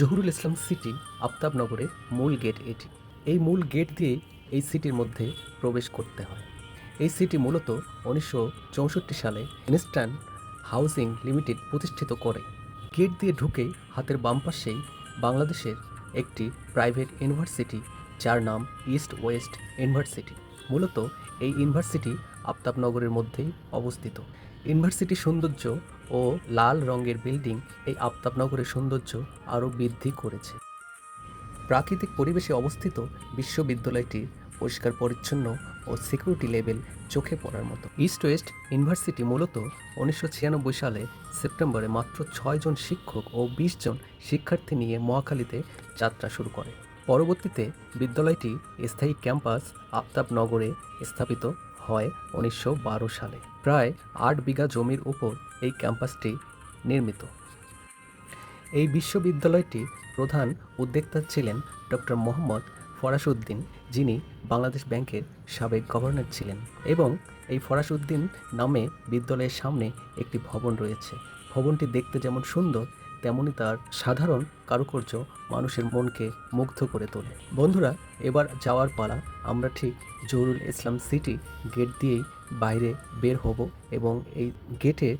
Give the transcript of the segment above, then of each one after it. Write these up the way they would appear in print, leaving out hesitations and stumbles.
Zahurul Islam city আফতাবনগরের মূল gate এটি। এই মূল গেট দিয়ে এই সিটির মধ্যে প্রবেশ করতে হয়। এই সিটি মূলত 1964 সালে ইনস্ট্যান্ট হাউজিং লিমিটেড প্রতিষ্ঠিত করে। গেট দিয়ে ঢুকে হাতের বাম পাশেই বাংলাদেশের একটি প্রাইভেট ইউনিভার্সিটি, যার নাম ইস্ট ওয়েস্ট ইউনিভার্সিটি। মূলত এই ইউনিভার্সিটি আফতাবনগরের মধ্যেই অবস্থিত। ইউনিভার্সিটির সৌন্দর্য ও লাল রঙের বিল্ডিং এই আফতাবনগরের সৌন্দর্য আরও বৃদ্ধি করেছে। প্রাকৃতিক পরিবেশে অবস্থিত বিশ্ববিদ্যালয়টি পরিষ্কার পরিচ্ছন্ন ও সিকিউরিটি লেভেল চোখে পড়ার মতো। ইস্ট ওয়েস্ট ইউনিভার্সিটি মূলত 1996 সালে সেপ্টেম্বরে মাত্র 6 জন শিক্ষক ও 20 জন শিক্ষার্থী নিয়ে মহাখালীতে যাত্রা শুরু করে। পরবর্তীতে বিদ্যালয়টি স্থায়ী ক্যাম্পাস আফতাবনগরে স্থাপিত হয় 1912 সালে। প্রায় 8 বিঘা জমির উপর এই ক্যাম্পাসটি নির্মিত। এই বিশ্ববিদ্যালয়টির প্রধান উদ্যোক্তা ছিলেন ডক্টর মোহাম্মদ ফরাসউদ্দিন, যিনি বাংলাদেশ ব্যাংকের সাবেক গভর্নর ছিলেন, এবং এই ফরাসউদ্দিন নামে বিদ্যালয়ের সামনে একটি ভবন রয়েছে। ভবনটি দেখতে যেমন সুন্দর, তেমনি তার সাধারণ কারুকার্য মানুষের মনকে মুগ্ধ করে তোলে। বন্ধুরা, এবার যাওয়ার পালা। আমরা ঠিক জহুরুল ইসলাম সিটি গেট দিয়েই বাইরে বের হব এবং এই গেটের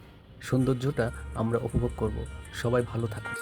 সৌন্দর্যটা আমরা উপভোগ করব। সবাই ভালো থাকুন।